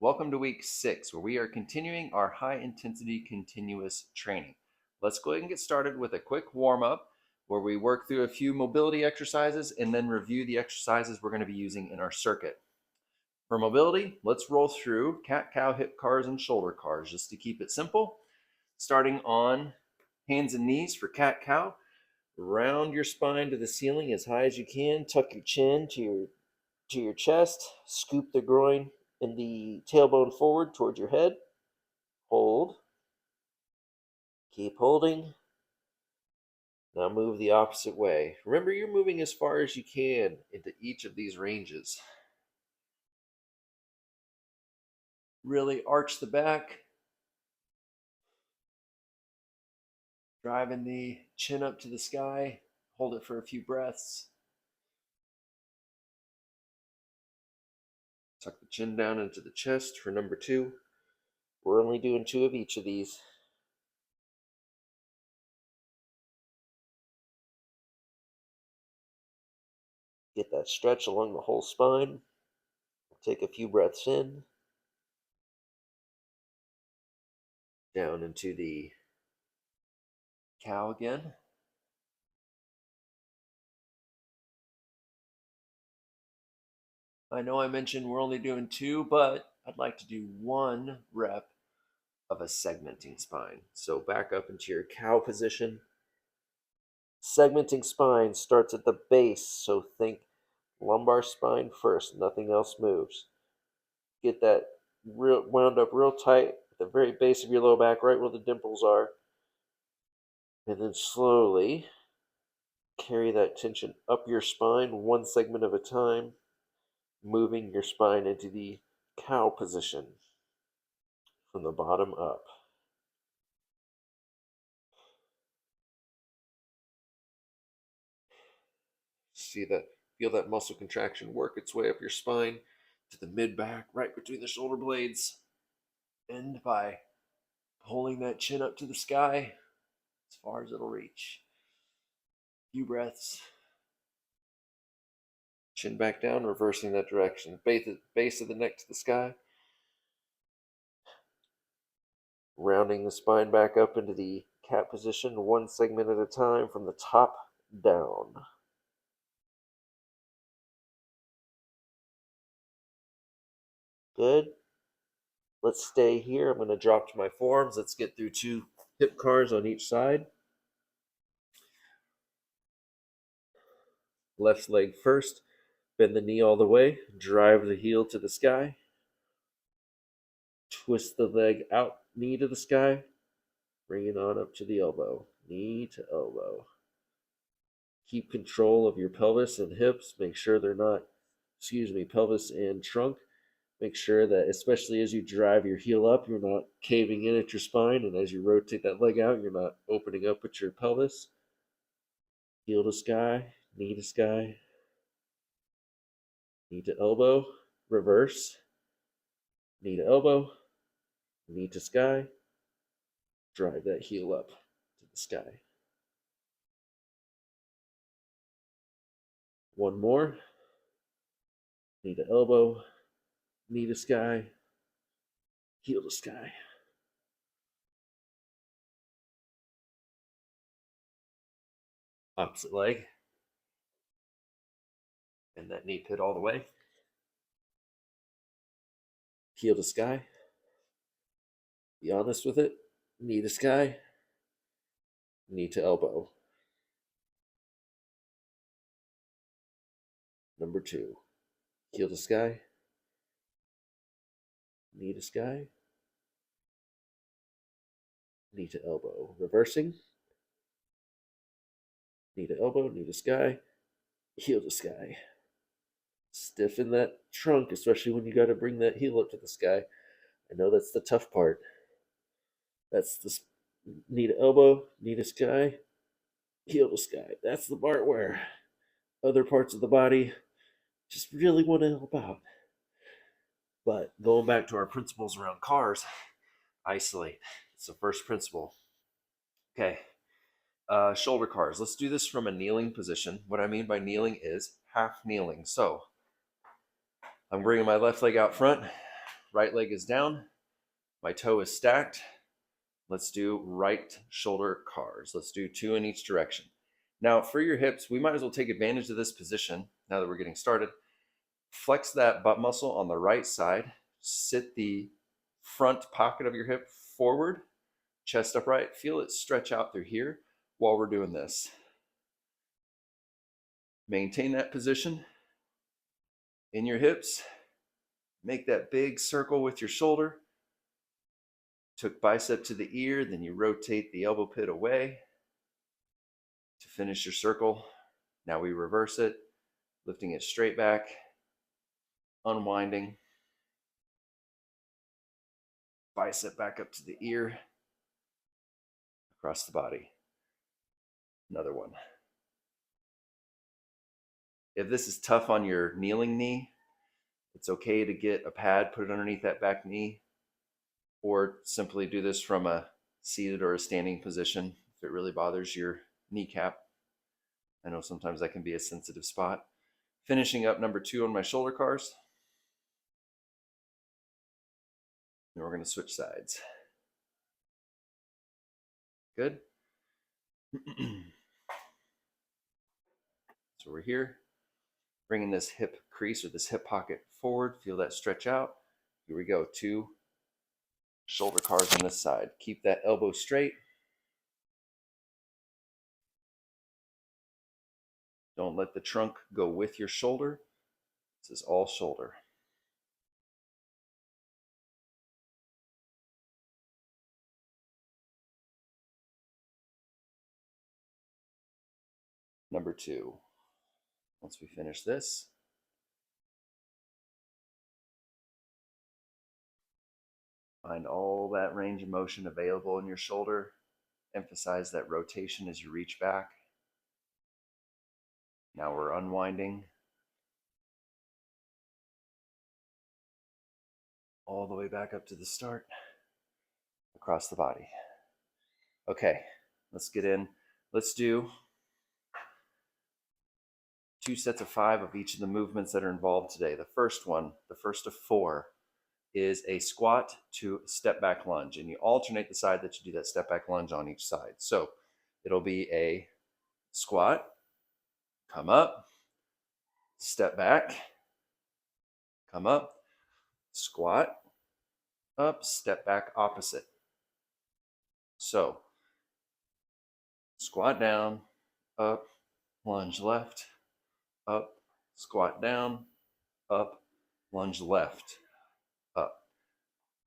Welcome to week 6, where we are continuing our high intensity continuous training. Let's go ahead and get started with a quick warm up where we work through a few mobility exercises and then review the exercises we're going to be using in our circuit. For mobility, let's roll through cat, cow, hip cars, and shoulder cars just to keep it simple. Starting on hands and knees for cat, cow. Round your spine to the ceiling as high as you can. Tuck your chin to your chest. Scoop the groin and the tailbone forward towards your head. Hold. Keep holding. Now move the opposite way. Remember, you're moving as far as you can into each of these ranges. Really arch the back. Driving the chin up to the sky. Hold it for a few breaths. Tuck the chin down into the chest for number 2. We're only doing 2 of each of these. Get that stretch along the whole spine. Take a few breaths in. Down into the cow again. I know I mentioned we're only doing 2, but I'd like to do 1 rep of a segmenting spine. So back up into your cow position. Segmenting spine starts at the base, so think lumbar spine first, nothing else moves. Get that wound up real tight at the very base of your low back, right where the dimples are. And then slowly carry that tension up your spine, 1 segment at a time, moving your spine into the cow position from the bottom up. Feel that muscle contraction work its way up your spine to the mid back, right between the shoulder blades. End by pulling that chin up to the sky as far as it'll reach. Few breaths. Chin back down, reversing that direction. Base of the neck to the sky. Rounding the spine back up into the cat position, 1 segment at a time from the top down. Good. Let's stay here. I'm going to drop to my forearms. Let's get through 2 hip cars on each side. Left leg first. Bend the knee all the way. Drive the heel to the sky. Twist the leg out, knee to the sky. Bring it on up to the elbow. Knee to elbow. Keep control of your pelvis and hips. Make sure they're not, pelvis and trunk. Make sure that, especially as you drive your heel up, you're not caving in at your spine. And as you rotate that leg out, you're not opening up at your pelvis. Heel to sky, knee to sky. Knee to elbow, reverse. Knee to elbow, knee to sky. Drive that heel up to the sky. 1 more. Knee to elbow, knee to sky, heel to sky. Opposite leg. And that knee pit all the way. Heel to sky. Be honest with it. Knee to sky. Knee to elbow. Number 2. Heel to sky. Knee to sky. Knee to elbow. Reversing. Knee to elbow, knee to sky, heel to sky. Stiffen that trunk, especially when you got to bring that heel up to the sky. I know that's the tough part. That's the knee to elbow, knee to sky, heel to sky. That's the part where other parts of the body just really want to help out. But going back to our principles around cars, isolate. It's the first principle. Okay. Shoulder cars. Let's do this from a kneeling position. What I mean by kneeling is half kneeling. So I'm bringing my left leg out front, right leg is down, my toe is stacked. Let's do right shoulder cars. Let's do 2 in each direction. Now for your hips, we might as well take advantage of this position now that we're getting started. Flex that butt muscle on the right side. Sit the front pocket of your hip forward, chest upright. Feel it stretch out through here while we're doing this. Maintain that position in your hips. Make that big circle with your shoulder. Took bicep to the ear, then you rotate the elbow pit away to finish your circle. Now we reverse it, lifting it straight back, unwinding, bicep back up to the ear, across the body. Another one. If this is tough on your kneeling knee, it's okay to get a pad, put it underneath that back knee, or simply do this from a seated or a standing position if it really bothers your kneecap. I know sometimes that can be a sensitive spot. Finishing up number 2 on my shoulder cars. And we're going to switch sides. Good. So we're here, bringing this hip crease or this hip pocket forward. Feel that stretch out. Here we go. 2 shoulder cars on this side. Keep that elbow straight. Don't let the trunk go with your shoulder. This is all shoulder. Number 2. Once we finish this, find all that range of motion available in your shoulder. Emphasize that rotation as you reach back. Now we're unwinding all the way back up to the start, across the body. Okay, let's get in. Let's do 2 sets of 5 of each of the movements that are involved today. The first one, the first of 4, is a squat to step back lunge, and you alternate the side that you do that step back lunge on each side. So it'll be a squat, come up, step back, come up, squat, up, step back opposite. So squat down, up, lunge left, up, squat down, up, lunge left, up.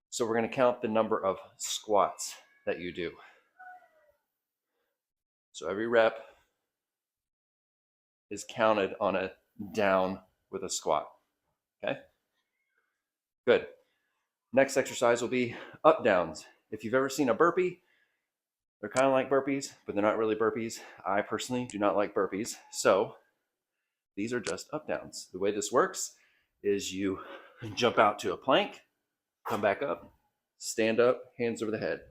So we're going to count the number of squats that you do. So every rep is counted on a down with a squat. Okay? Good. Next exercise will be up downs. If you've ever seen a burpee, they're kind of like burpees, but they're not really burpees. I personally do not like burpees. So these are just up downs. The way this works is you jump out to a plank, come back up, stand up, hands over the head.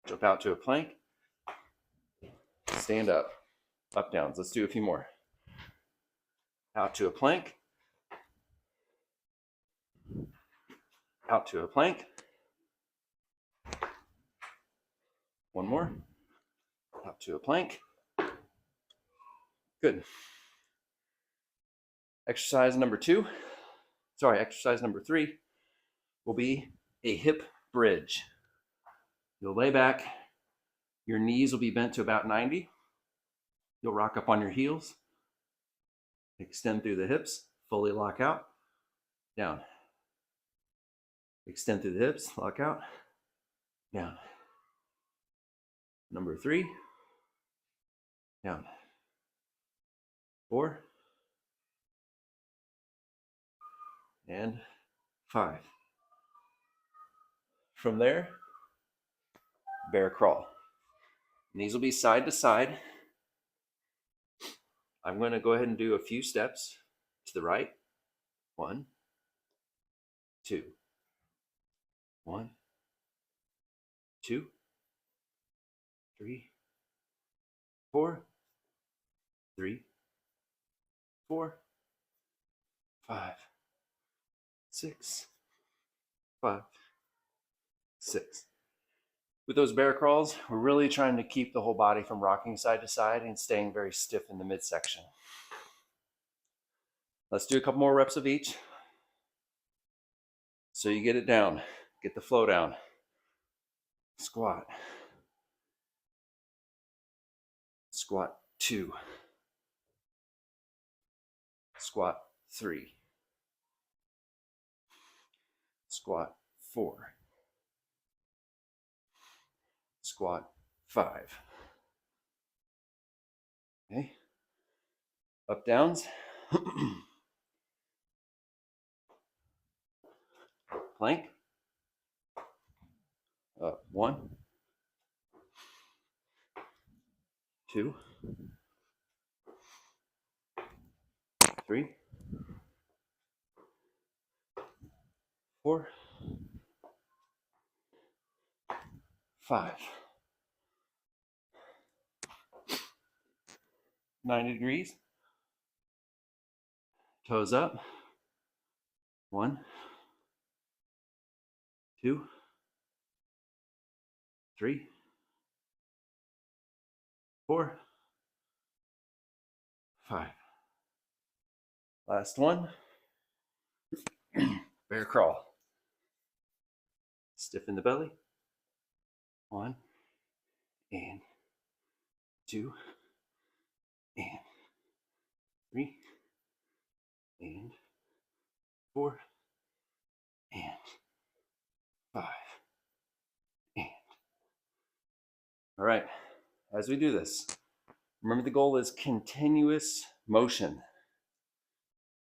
Jump out to a plank, stand up, up downs. Let's do a few more. Out to a plank, out to a plank. One more. Out to a plank. Good. Exercise number 3 will be a hip bridge. You'll lay back, your knees will be bent to about 90. You'll rock up on your heels, extend through the hips, fully lock out, down. Extend through the hips, lock out, down. Number 3, down. 4, and 5. From there, bear crawl. Knees will be side to side. I'm going to go ahead and do a few steps to the right. 1, 2. 1, 2, 3, 4, 3, 4, 5, 6, 5, 6. With those bear crawls, we're really trying to keep the whole body from rocking side to side and staying very stiff in the midsection. Let's do a couple more reps of each. So you get it down, get the flow down. Squat. Squat 2. Squat 3. Squat 4. Squat 5. Okay. Up downs. Plank. Up 1, 2, 3, 4, 5. 90 degrees. Toes up. 1, 2, 3, 4, 5. Last one. Bear crawl. Stiffen the belly. 1 and 2 and 3 and 4 and 5 and. All right, as we do this, remember the goal is continuous motion.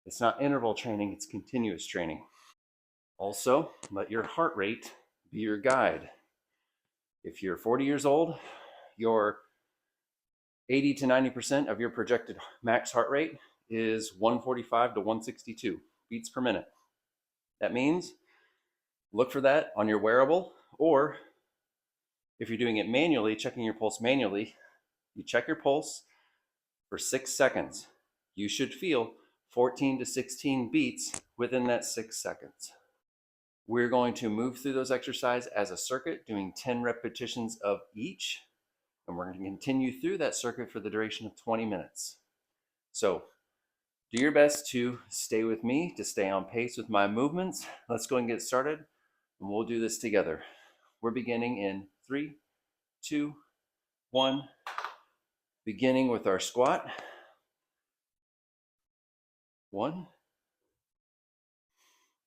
It's not interval training, it's continuous training. Also, let your heart rate be your guide. If you're 40 years old, your 80 to 90% of your projected max heart rate is 145 to 162 beats per minute. That means look for that on your wearable, or if you're doing it manually, checking your pulse manually, you check your pulse for 6 seconds. You should feel 14 to 16 beats within that 6 seconds. We're going to move through those exercises as a circuit, doing 10 repetitions of each, and we're going to continue through that circuit for the duration of 20 minutes. So do your best to stay with me, to stay on pace with my movements. Let's go and get started, and we'll do this together. We're beginning in 3, 2, 1. Beginning with our squat. 1.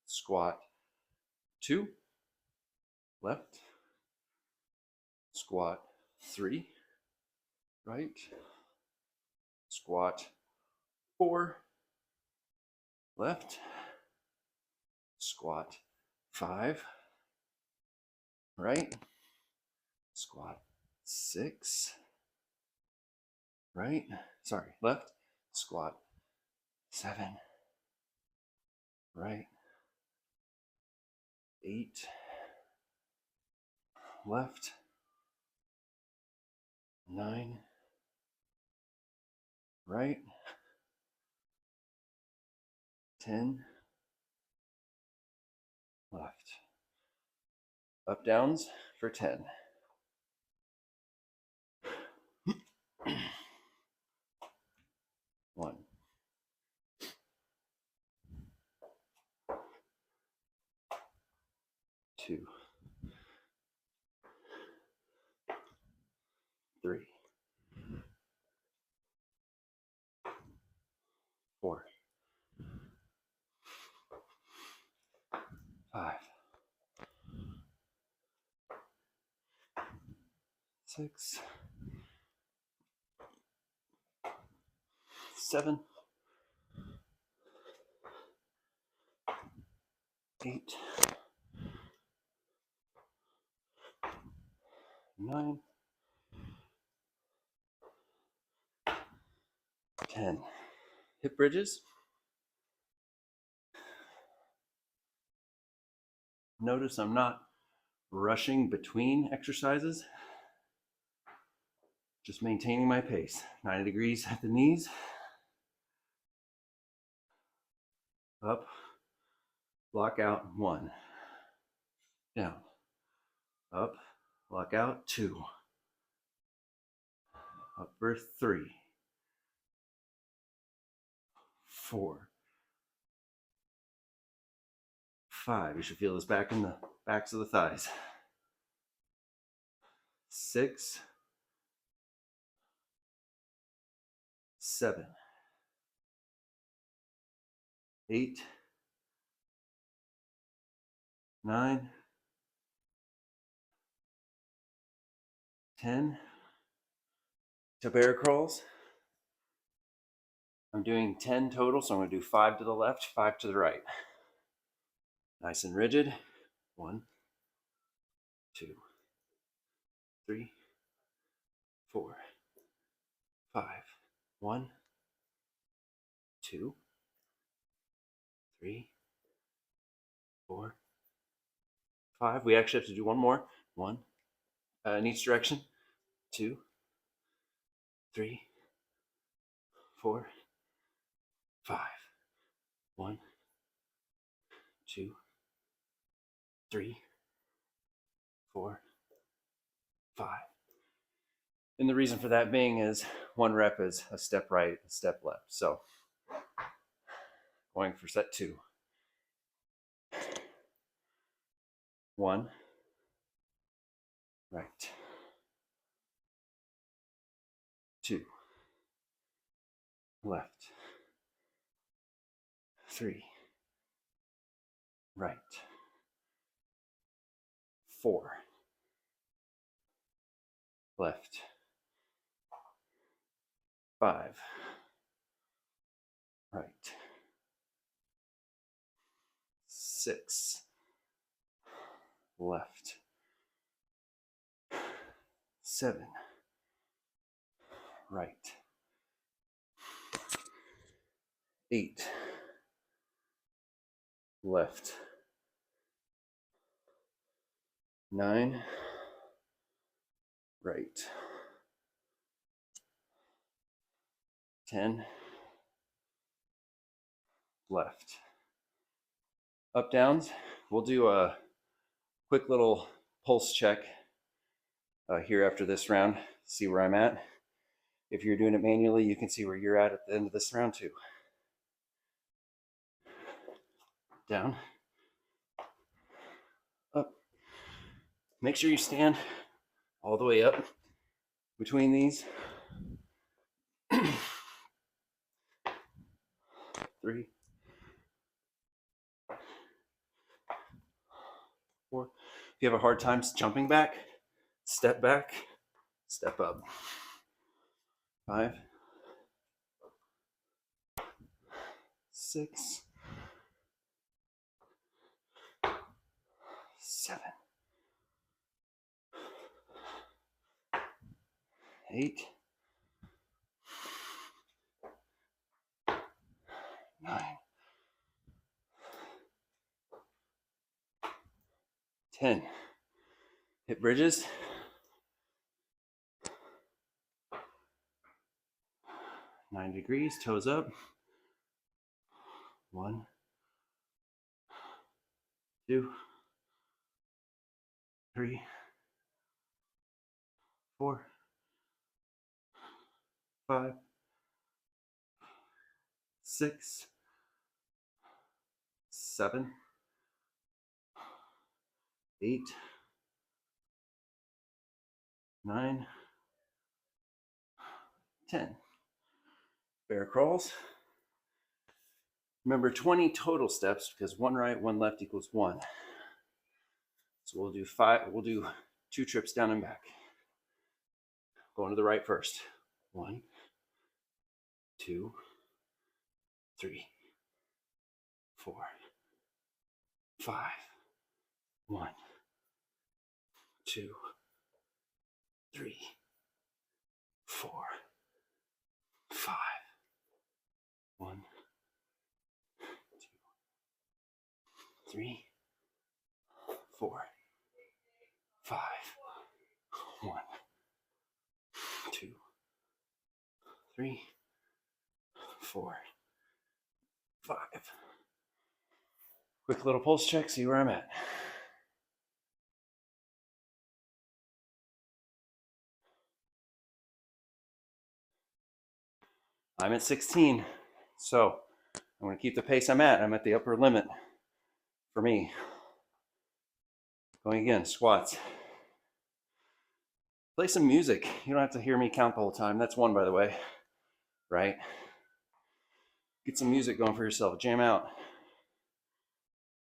Squat 2. Left. Squat 3. Right. Squat 4. Left. Squat 5. Right. Squat 6. Right. Sorry, left. Squat 7. Right. 8. Left. 9. Right. 10. Left. Up downs for 10. 1. 2. 3. 4. 5. 6. 7. 8. 9. 10. Hip bridges. Notice I'm not rushing between exercises, just maintaining my pace. 90 degrees at the knees. Up, block out, 1. down, up, lock out, 2, up for 3, 4, 5. You should feel this back in the backs of the thighs. 6, 7, 8, 9, 10. To bear crawls, I'm doing 10 total, so I'm going to do 5 to the left, 5 to the right. Nice and rigid. 1, 2, 3, 4, 5. 1, 2, 3, 4, 5. We actually have to do one more. 1 in each direction. 2, 3, 4, 5. 1, 2, 3, 4, 5. And the reason for that being is 1 rep is a step right, a step left. So going for set 2. 1, right. 2, left. 3, right. 4, left. 5, right. 6, left. 7, right. 8, left. 9, right. 10, left. Up downs, we'll do a quick little pulse check here after this round, see where I'm at. If you're doing it manually, you can see where you're at the end of this round too. Down, up. Make sure you stand all the way up between these. 3, 4. If you have a hard time jumping back, step back, step up. 5, 6, 7, 8, 9, 10. Hip bridges. 9 degrees, toes up. 1, 2, 3, 4, 5, 6, 7, 8, 9, 10. Bear crawls. Remember 20 total steps because 1 right, 1 left equals 1. So we'll do 5. We'll do 2 trips down and back. Going to the right first. 1, 2, 3, 4, 5. 1, 2, 3, 4, 5. 1, 2, 3, 4, 5. 1, 2, 3, 4, 5. Quick little pulse check, see where I'm at. I'm at 16. So I'm going to keep the pace I'm at. I'm at the upper limit for me. Going again, squats. Play some music. You don't have to hear me count the whole time. That's one, by the way, right? Get some music going for yourself. Jam out.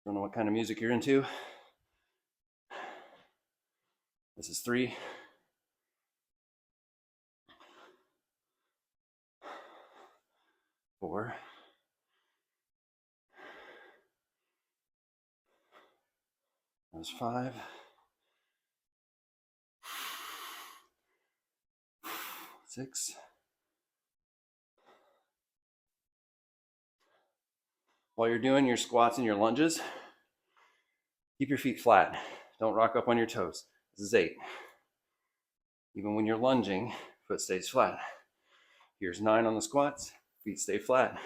Don't know what kind of music you're into. This is 3. 4. 5. 6. While you're doing your squats and your lunges, keep your feet flat. Don't rock up on your toes. This is 8. Even when you're lunging, foot stays flat. Here's 9 on the squats, feet stay flat.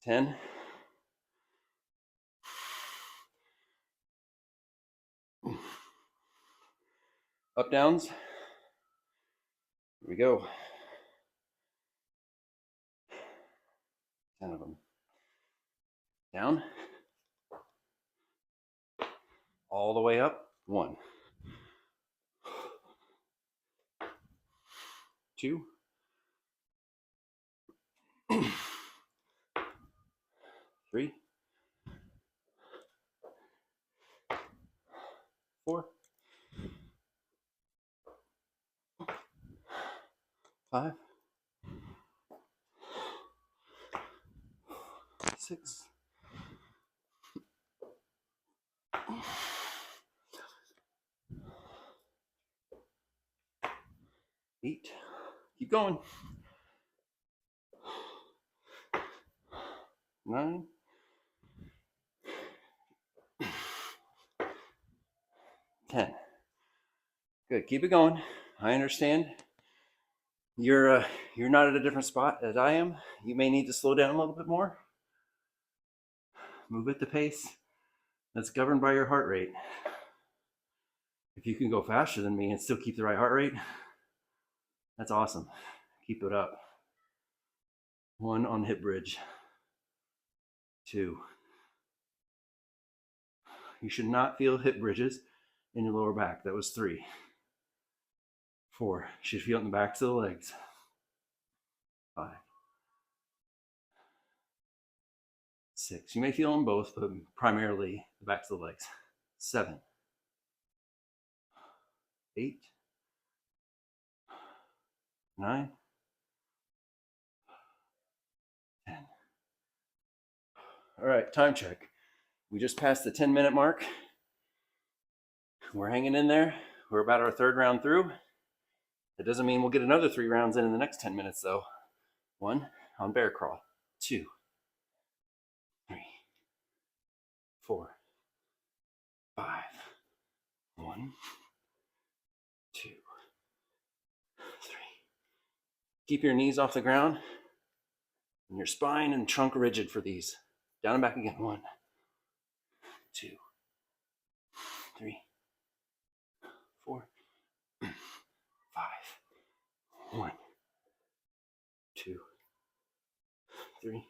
10. Up downs. Here we go. 10 of them. Down. All the way up. 1. 2. 3. 4. 5. 6. 8. Keep going. 9. 10. Good. Keep it going. I understand. You're not at a different spot as I am. You may need to slow down a little bit more. Move at the pace that's governed by your heart rate. If you can go faster than me and still keep the right heart rate, that's awesome. Keep it up. 1 on hip bridge. 2. You should not feel hip bridges in your lower back. That was 3. 4. You should feel it in the backs of the legs. 5. 6. You may feel them both, but primarily the backs of the legs. 7. 8. 9. 10. All right, time check. We just passed the 10-minute mark. We're hanging in there. We're about our 3rd round through. That doesn't mean we'll get another 3 rounds in the next 10 minutes, though. 1 on bear crawl. 2. 3. 4. 5. 1. 2. 3. Keep your knees off the ground and your spine and trunk rigid for these. Down and back again. 1. 2. 3. 4. 5. 1. 2. 3.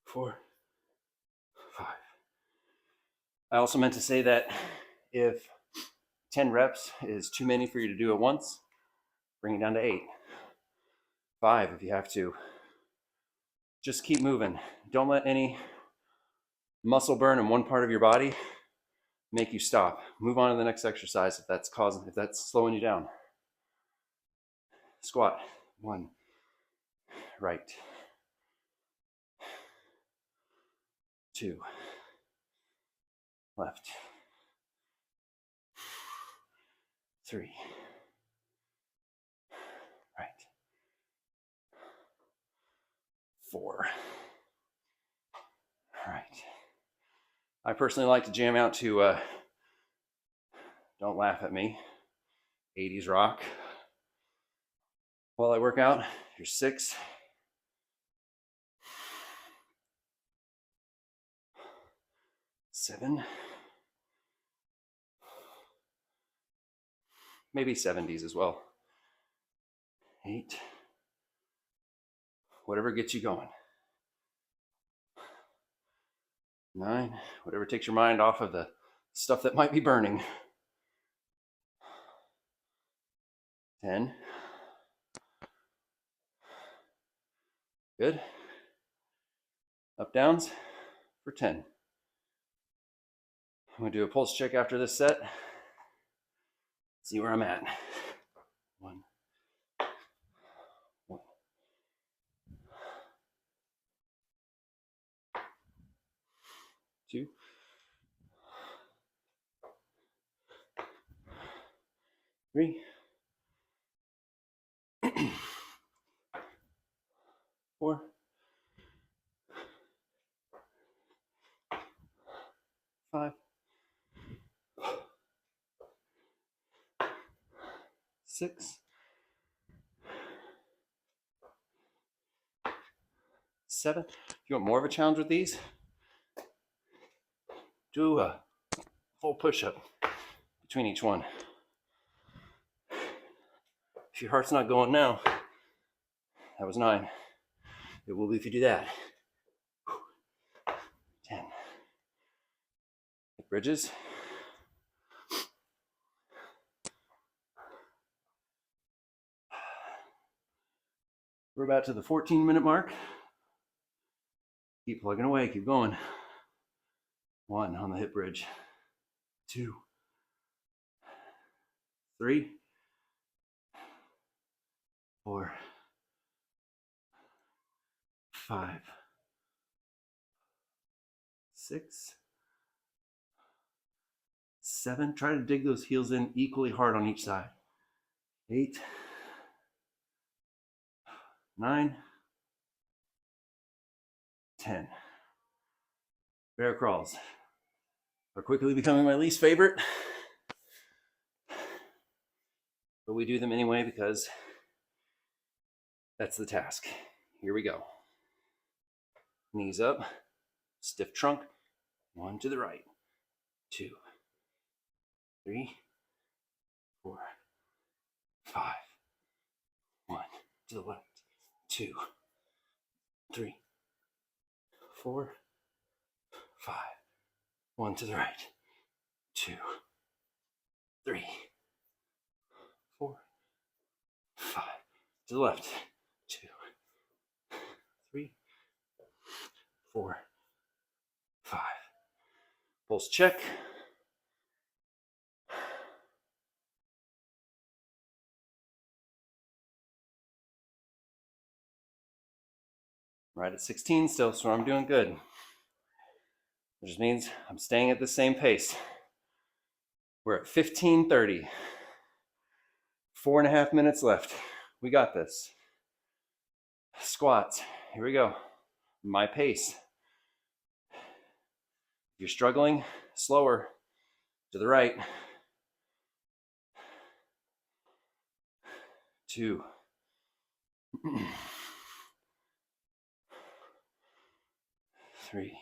4. 5. I also meant to say that if 10 reps is too many for you to do at once, bring it down to 8. 5 if you have to. Just keep moving. Don't let any muscle burn in one part of your body make you stop. Move on to the next exercise if that's slowing you down. Squat. 1. Right. 2. Left. 3. Right. 4. Right. I personally like to jam out to don't laugh at me, 80s rock. While I work out, here's 6. 7. Maybe 70s as well. 8, whatever gets you going. 9, whatever takes your mind off of the stuff that might be burning. 10. Good. Up downs for 10. I'm going to do a pulse check after this set. See where I'm at. 1. 2. 3. 4. 5. 6. 7. If you want more of a challenge with these, do a full push-up between each one. If your heart's not going now, that was 9. It will be if you do that. 10. Hip bridges. We're about to the 14-minute mark. Keep plugging away, keep going. 1 on the hip bridge. 2. 3. 4. 5. 6. 7. Try to dig those heels in equally hard on each side. 8. 9. 10. Bear crawls are quickly becoming my least favorite, but we do them anyway because that's the task. Here we go. Knees up, stiff trunk. 1 to the right. 2. 3. 4. 5. 1 to the left. 2. 3. 4. 5. 1 to the right. 2. 3. 4. 5. To the left. 2. 3. 4. 5. Pulse check. Right at 16 still, so I'm doing good. Which means I'm staying at the same pace. We're at 15:30. 4.5 minutes left. We got this. Squats. Here we go. My pace. If you're struggling, slower. To the right. 2. 3.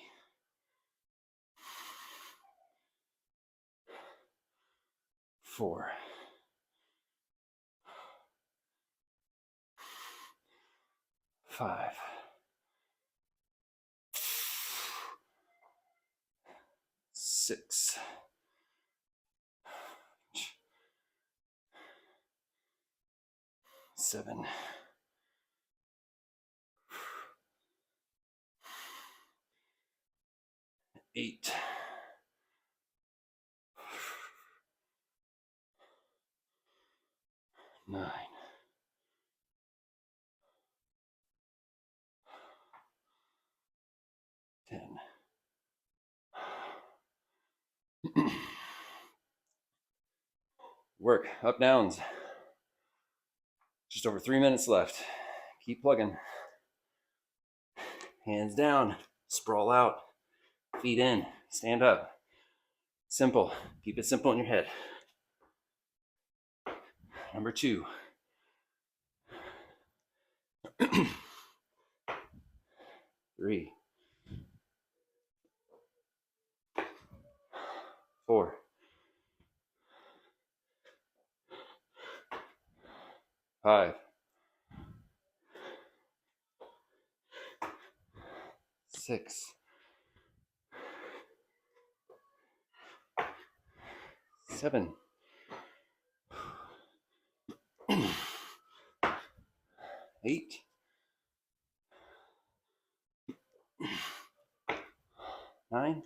4. 5. 6. 7. 8. 9. 10. Work, up downs. Just over 3 minutes left. Keep plugging. Hands down, sprawl out, feet in, stand up. Simple, keep it simple in your head. Number 2. 3. 4. 5. 7, 8, 9,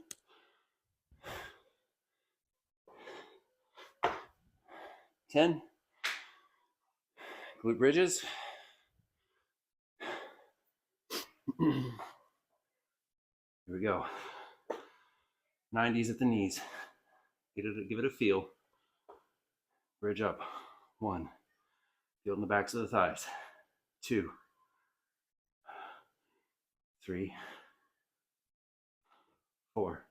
10. Glute bridges. Here we go. 90s at the knees. Give it a feel. Bridge up. 1. Feel in the backs of the thighs. 2, 3, 4,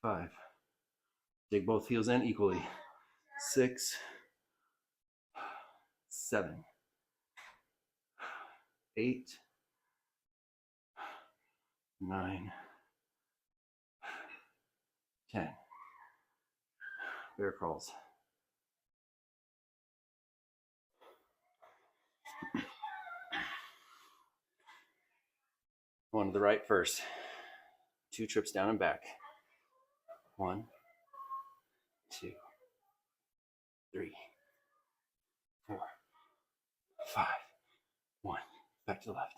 5. Dig both heels in equally. 6, 7, 8, 9, 10. Bear crawls. One to the right first. 2 trips down and back. 1, 2, 3, 4, 5. 1. Back to the left.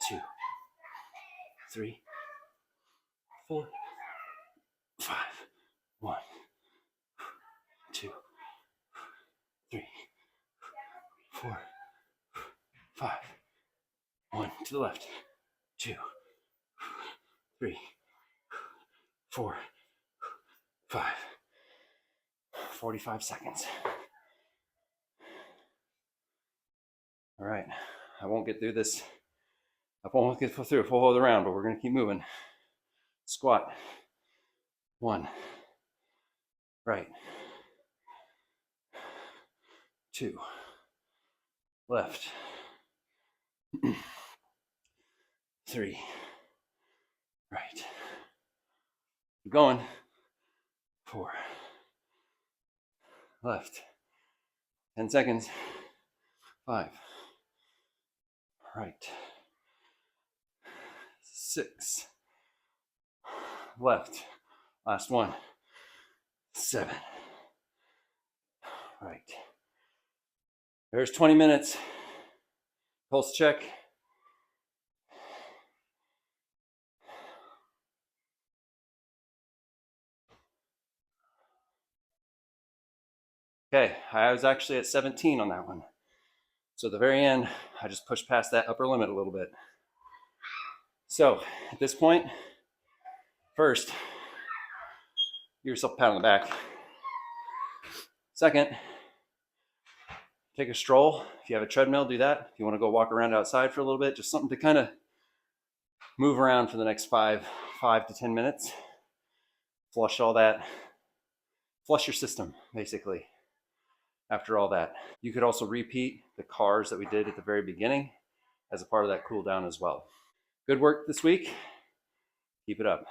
2, 3, 4, 5. 1, 2, 3, 4, 5. 1 to the left. 2, 3, 4, 5. 45 seconds. All right, I won't get through this. I won't get through a full other round, but we're gonna keep moving. Squat. 1. Right. 2. Left. 3. Right. Keep going. 4. Left. 10 seconds. 5. Right. 6. Left. Last one. 7. Right. There's 20 minutes. Pulse check. Okay, I was actually at 17 on that one. So at the very end, I just pushed past that upper limit a little bit. So at this point, first, give yourself a pat on the back. Second, take a stroll. If you have a treadmill, do that. If you want to go walk around outside for a little bit, just something to kind of move around for the next 5 to 10 minutes. Flush all that. Flush your system, basically, after all that. You could also repeat the cars that we did at the very beginning as a part of that cool down as well. Good work this week. Keep it up.